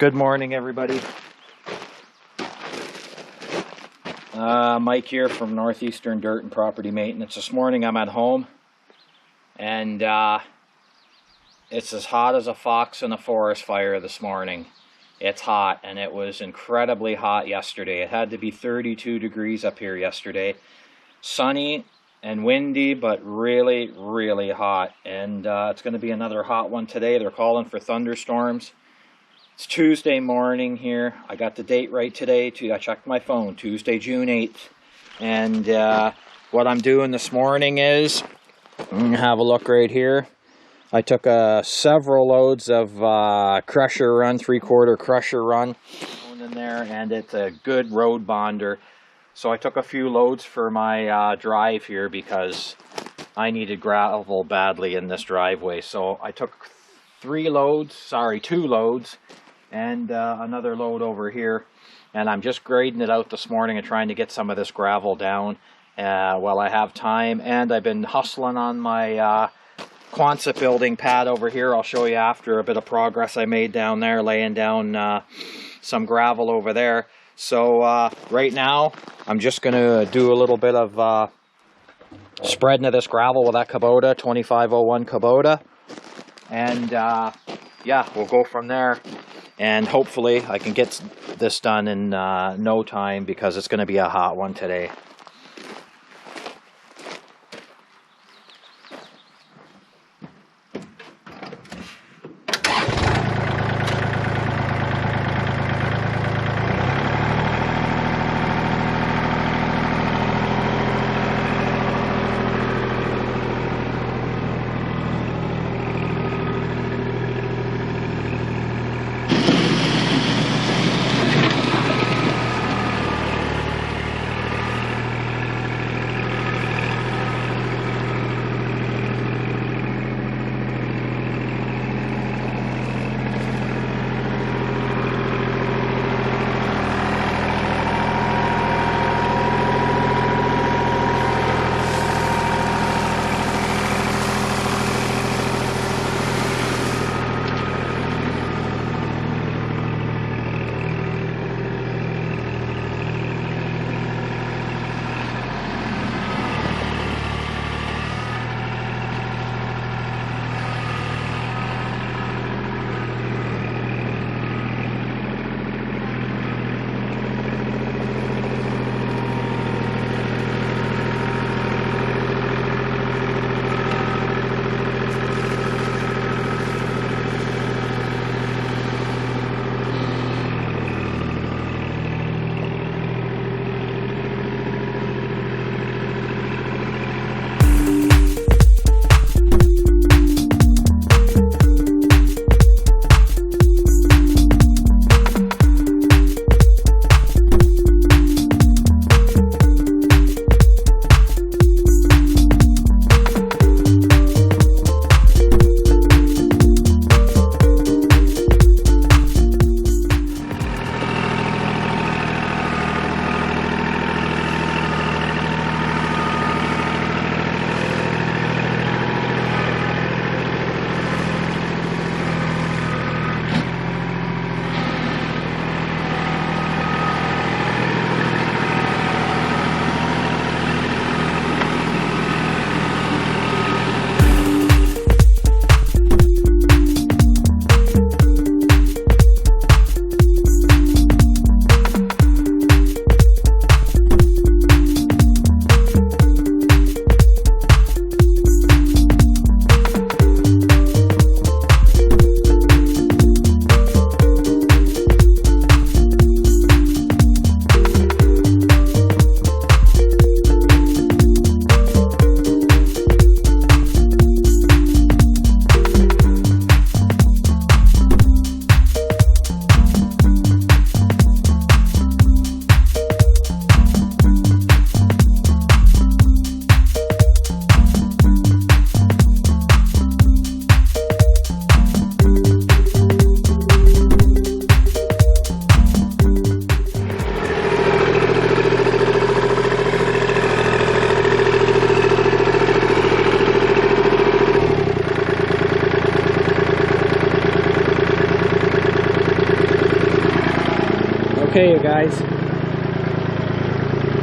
Good morning, everybody. Mike here from Northeastern Dirt and Property Maintenance. This morning I'm at home, and it's as hot as a fox in a forest fire this morning. It's hot, and it was incredibly hot yesterday. It had to be 32 degrees up here yesterday. Sunny and windy, but really, really hot. And it's going to be another hot one today. They're calling for thunderstorms. It's Tuesday morning here. I got the date right today. I checked my phone, Tuesday, June 8th. And what I'm doing this morning is, have a look right here. I took several loads of crusher run, 3/4 crusher run in there, and it's a good road bonder. So I took a few loads for my drive here because I needed gravel badly in this driveway. So I took two loads, and another load over here, and I'm just grading it out this morning and trying to get some of this gravel down while I have time. And I've been hustling on my Quonset building pad over here. I'll show you after a bit of progress I made down there, laying down some gravel over there. So right now I'm just going to do a little bit of spreading of this gravel with that Kubota, 2501 Kubota, and yeah, we'll go from there. And hopefully I can get this done in no time, because it's going to be a hot one today. Okay, you guys,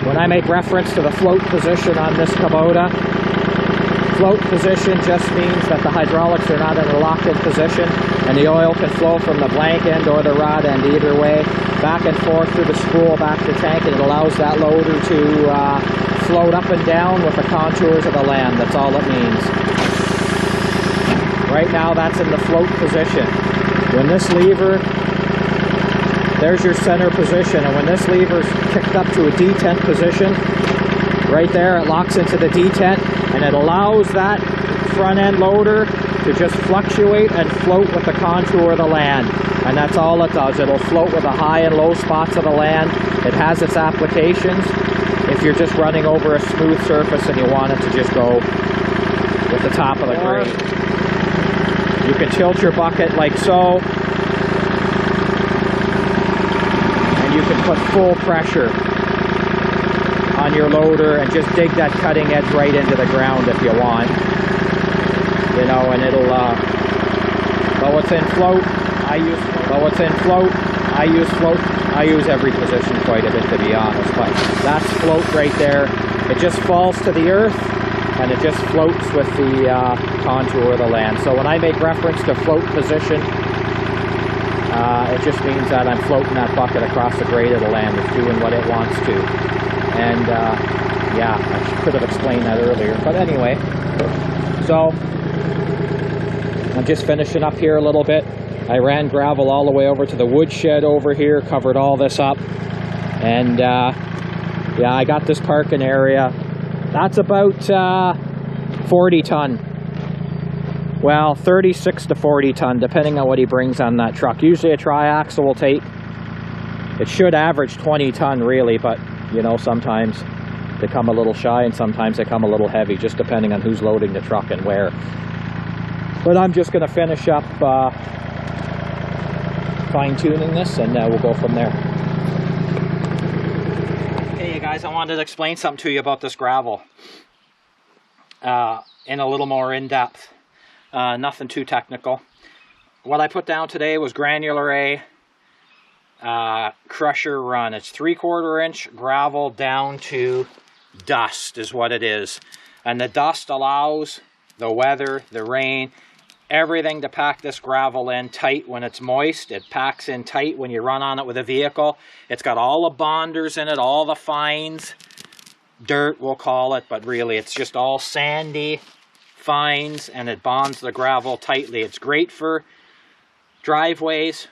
when I make reference to the float position on this kubota, float position just means that the hydraulics are not in a locked-in position and the oil can flow from the blank end or the rod end either way, back and forth through the spool back to tank, and it allows that loader to float up and down with the contours of the land. That's all it means. Right now that's in the float position. When this lever, there's your center position, and when this lever's kicked up to a detent position, right there it locks into the detent, and it allows that front end loader to just fluctuate and float with the contour of the land. And that's all it does. It'll float with the high and low spots of the land. It has its applications if you're just running over a smooth surface and you want it to just go with the top of the grade. You can tilt your bucket like so, and you can put full pressure on your loader and just dig that cutting edge right into the ground if you want. You know, and it'll, but what's in float, I use every position quite a bit, to be honest, but that's float right there. It just falls to the earth and it just floats with the contour of the land. So when I make reference to float position, it just means that I'm floating that bucket across the grade of the land. It's doing what it wants to. And yeah, I could have explained that earlier, but anyway, so I'm just finishing up here a little bit. I ran gravel all the way over to the woodshed over here, covered all this up, and yeah, I got this parking area. That's about 40 ton. Well, 36 to 40 ton, depending on what he brings on that truck. Usually a triaxle will take, it should average 20 ton really, but you know, sometimes they come a little shy and sometimes they come a little heavy, just depending on who's loading the truck and where. But I'm just going to finish up fine-tuning this, and we'll go from there. Hey, you guys, I wanted to explain something to you about this gravel in a little more in-depth. Nothing too technical. What I put down today was granular A crusher run. It's 3/4 inch gravel down to dust is what it is. And the dust allows the weather, the rain, everything to pack this gravel in tight when it's moist. It packs in tight when you run on it with a vehicle. It's got all the bonders in it, all the fines, dirt we'll call it, but really it's just all sandy fines, and it bonds the gravel tightly. It's great for driveways,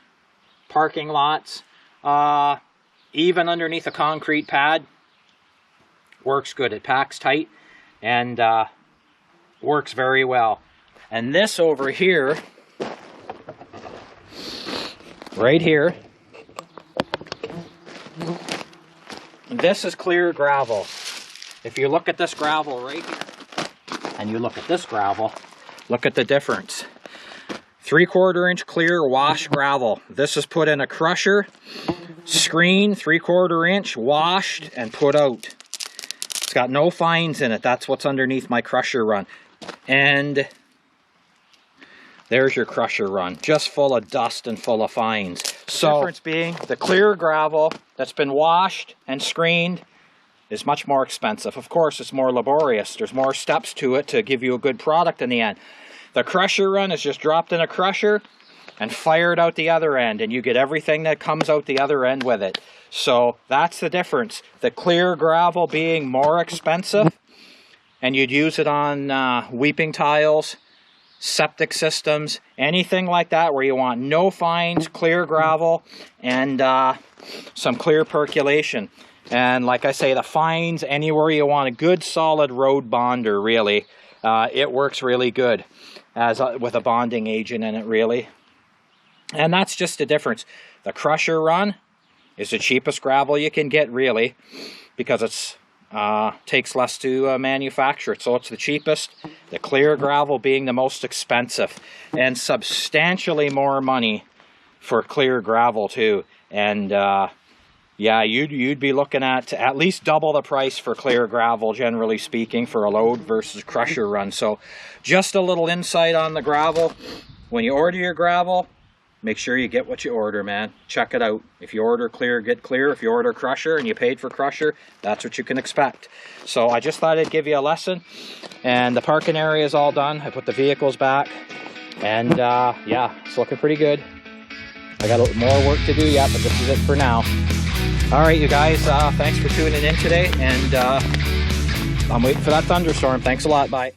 parking lots, even underneath a concrete pad. Works good. It packs tight and works very well. And this over here, right here, this is clear gravel. If you look at this gravel right here, and you look at this gravel, look at the difference. 3/4 inch clear wash gravel. This is put in a crusher, screen, 3/4 inch, washed and put out. It's got no fines in it. That's what's underneath my crusher run. And there's your crusher run, just full of dust and full of fines. So, the difference being the clear gravel that's been washed and screened is much more expensive. Of course, it's more laborious. There's more steps to it to give you a good product in the end. The crusher run is just dropped in a crusher and fired out the other end, and you get everything that comes out the other end with it. So that's the difference. The clear gravel being more expensive, and you'd use it on weeping tiles, septic systems, anything like that where you want no fines, clear gravel, and some clear percolation. And like I say, the fines, anywhere you want a good solid road bonder, really, it works really good as with a bonding agent in it, really. And that's just the difference. The crusher run is the cheapest gravel you can get, really, because it's takes less to manufacture it, so it's the cheapest. The clear gravel being the most expensive, and substantially more money for clear gravel too. And yeah, you'd be looking at least double the price for clear gravel, generally speaking, for a load versus crusher run. So just a little insight on the gravel. When you order your gravel, make sure you get what you order, man. Check it out. If you order clear, get clear. If you order crusher and you paid for crusher, that's what you can expect. So I just thought I'd give you a lesson. And the parking area is all done. I put the vehicles back. And yeah, it's looking pretty good. I got a little more work to do yet, but this is it for now. All right, you guys, thanks for tuning in today. And I'm waiting for that thunderstorm. Thanks a lot. Bye.